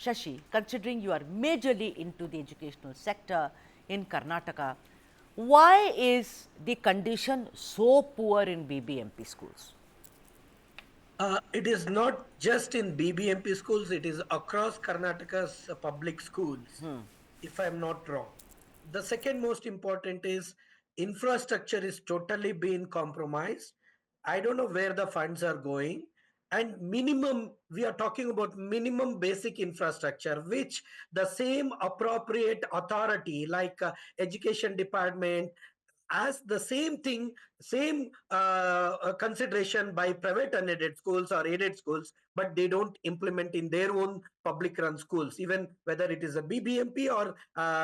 Shashi, considering you are majorly into the educational sector in Karnataka, why is the condition so poor in BBMP schools? It is not just in BBMP schools, it is across Karnataka's public schools, if I'm not wrong. The second most important is infrastructure is totally being compromised. I don't know where the funds are going. And minimum, we are talking about minimum basic infrastructure, which the same appropriate authority like education department, as the same thing, same consideration by private unaided schools or aided schools, but they don't implement in their own public run schools, even whether it is a BBMP or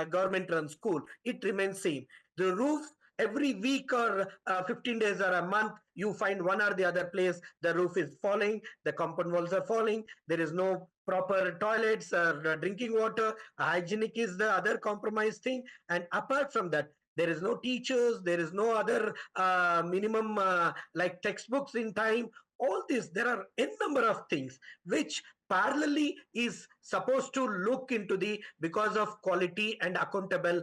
government run school, it remains same. The roof, every week or 15 days or a month, you find one or the other place, the roof is falling, the compound walls are falling, there is no proper toilets or drinking water, hygienic is the other compromised thing. And apart from that, there is no teachers, there is no other minimum like textbooks in time. All this, there are n number of things which parallelly is supposed to look into the because of quality and accountable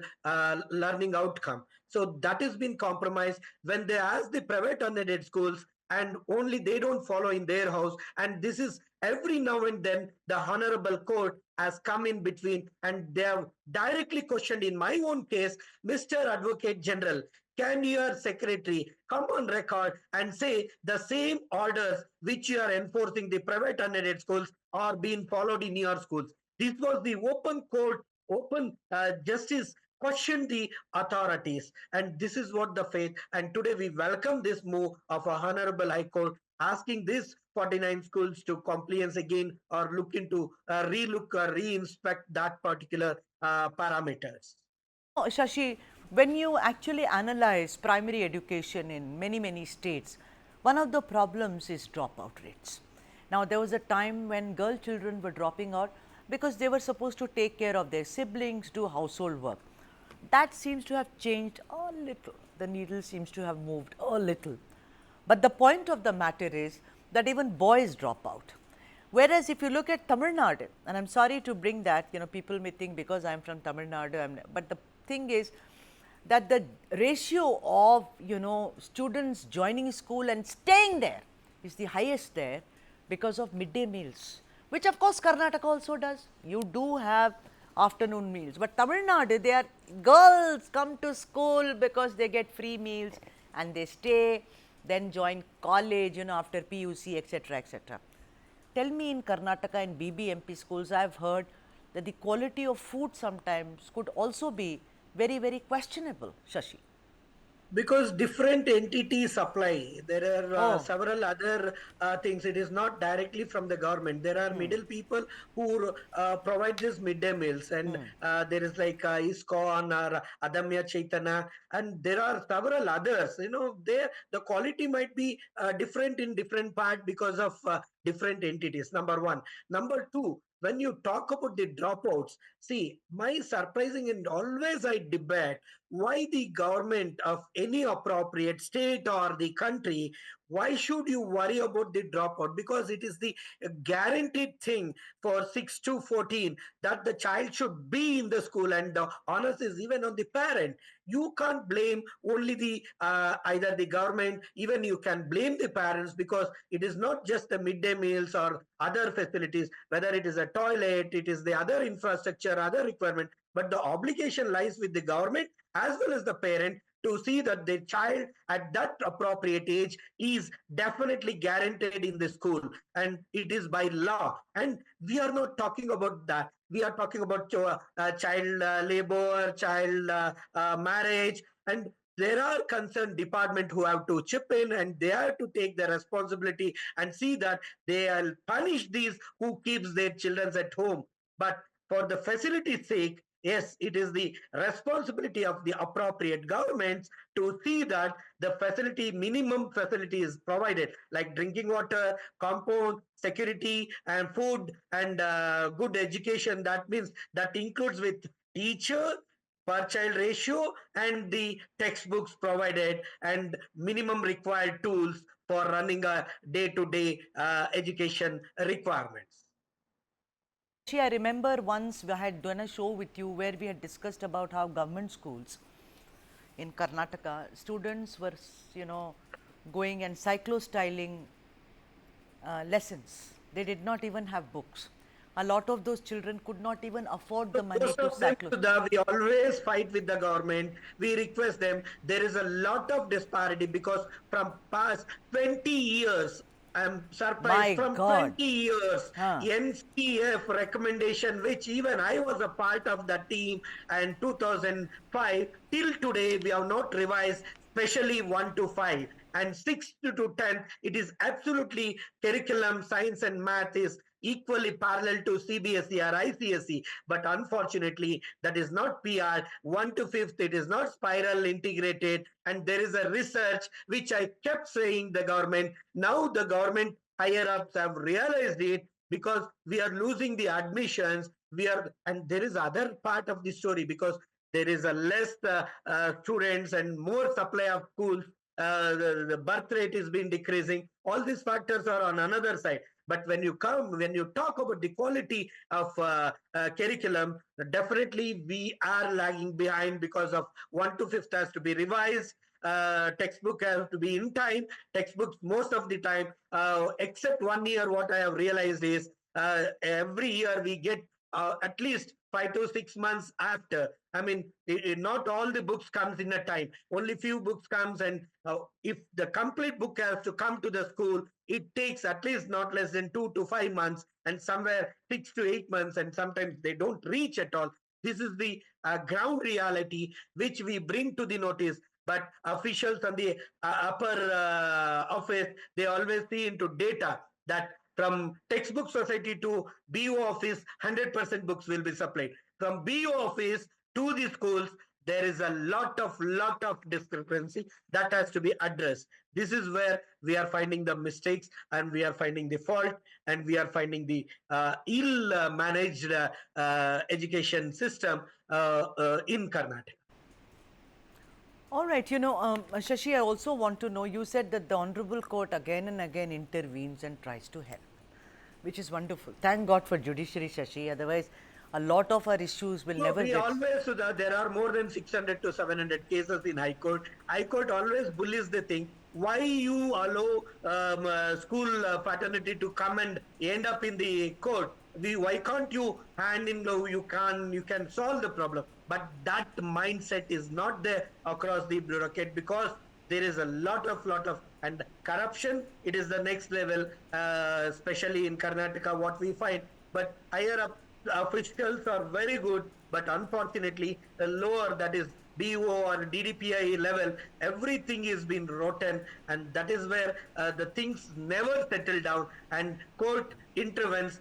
learning outcome. So that has been compromised when they ask the private unaided schools, and only they don't follow in their house. And this is every now and then the honorable court has come in between, and they have directly questioned in my own case, Mr. Advocate General, can your secretary come on record and say the same orders which you are enforcing the private unaided schools are being followed in your schools? This was the open court, open justice question the authorities, and this is what the faith. And today we welcome this move of a honorable high court asking this 49 schools to compliance again or look into relook or re-inspect that particular parameters. Shashi, when you actually analyze primary education in many states, one of the problems is dropout rates. Now, there was a time when girl children were dropping out because they were supposed to take care of their siblings, do household work. That seems to have changed a little. The needle seems to have moved a little. But the point of the matter is that even boys drop out. Whereas if you look at Tamil Nadu, and I'm sorry to bring that, people may think because I'm from Tamil Nadu, but the thing is that the ratio of, students joining school and staying there is the highest there because of midday meals, which of course Karnataka also does. You do have afternoon meals, but Tamil Nadu, they are girls come to school because they get free meals and they stay, then join college, after PUC, etc., etc. Tell me, in Karnataka and BBMP schools, I have heard that the quality of food sometimes could also be very questionable, Shashi. Because different entities supply, there are Oh, several other things. It is not directly from the government. There are middle people who provide these midday meals, and there is like ISKCON or Adamya Chaitanya, and there are several others. There the quality might be different in different part because of different entities. Number one. Number two, when you talk about the dropouts, see, my surprising, and always I debate why the government of any appropriate state or the country, why should you worry about the dropout? Because it is the guaranteed thing for 6 to 14 that the child should be in the school, and the onus is even on the parent. You can't blame only the either the government, even you can blame the parents, because it is not just the midday meals or other facilities, whether it is a toilet, it is the other infrastructure, other requirement, but the obligation lies with the government as well as the parent to see that the child at that appropriate age is definitely guaranteed in the school, and it is by law. And we are not talking about that. We are talking about child labor, child marriage, and there are concerned department who have to chip in, and they have to take the responsibility and see that they will punish these who keeps their children at home. But for the facility's sake, yes, it is the responsibility of the appropriate governments to see that the facility, minimum facility is provided, like drinking water, compound, security, and food, and good education. That means that includes with teacher per child ratio and the textbooks provided and minimum required tools for running a day-to-day education requirements. I remember once we had done a show with you where we had discussed about how government schools in Karnataka, students were, going and cyclo-styling lessons. They did not even have books. A lot of those children could not even afford the money Most to of them, cyclo. Sudha, we always fight with the government. We request them. There is a lot of disparity because from past 20 years, I'm surprised, My from God. 20 years, Huh. NCF recommendation, which even I was a part of the team, and 2005, till today, we have not revised, especially 1 to 5. And 6 to 10, it is absolutely curriculum, science and math is equally parallel to CBSE or ICSE, but unfortunately, that is not PR. 1 to 5th, it is not spiral integrated, and there is a research which I kept saying the government. Now the government higher ups have realized it because we are losing the admissions. And there is other part of the story because there is a less students and more supply of schools. The birth rate is been decreasing. All these factors are on another side. But when you talk about the quality of curriculum, definitely we are lagging behind because of 1 to 5th has to be revised. Textbook has to be in time. Textbooks most of the time, except 1 year, what I have realized is every year we get at least 5 to 6 months after. I mean, not all the books comes in a time. Only few books comes, and if the complete book has to come to the school, it takes at least not less than 2 to 5 months, and somewhere 6 to 8 months, and sometimes they don't reach at all. This is the ground reality which we bring to the notice. But officials on the upper office, they always see into data that from textbook society to BO office, 100% books will be supplied. From BO office to the schools, there is a lot of discrepancy that has to be addressed. This is where we are finding the mistakes, and we are finding the fault, and we are finding the ill managed education system in Karnataka. All right, Shashi, I also want to know, you said that the Honorable Court again and again intervenes and tries to help, which is wonderful. Thank God for judiciary, Shashi. Otherwise, a lot of our issues will No, never we get. always, Sudha, there are more than 600 to 700 cases in High Court. High Court always bullies the thing. Why you allow school fraternity to come and end up in the court? Why can't you hand in glove? You can solve the problem. But that mindset is not there across the bureaucrat because there is a lot of and corruption. It is the next level, especially in Karnataka. What we find, but higher up officials are very good, but unfortunately, the lower, that is BO or DDPI level, everything is been rotten, and that is where the things never settle down. And court intervenes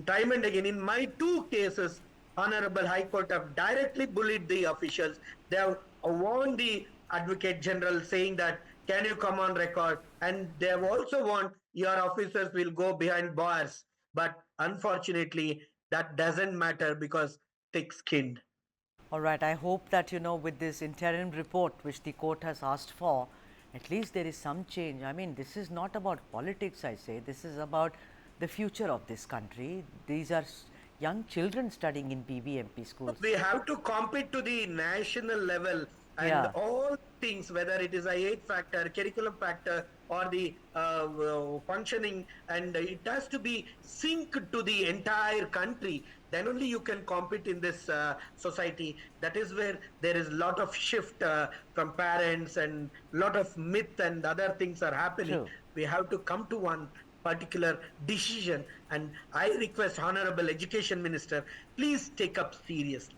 time and again. In my two cases, Honorable High Court have directly bullied the officials. They have warned the Advocate General saying that, can you come on record? And they have also warned your officers will go behind bars. But unfortunately, that doesn't matter because thick-skinned. All right, I hope that, with this interim report which the court has asked for, at least there is some change. I mean, this is not about politics, I say. This is about the future of this country. These are young children studying in BBMP schools. We have to compete to the national level, and Yeah. all things, whether it is a 8 factor, curriculum factor, or the functioning, and it has to be synced to the entire country. Then only you can compete in this society. That is where there is a lot of shift from parents, and lot of myth and other things are happening. True. We have to come to one particular decision, and I request Honorable Education Minister, please take up seriously.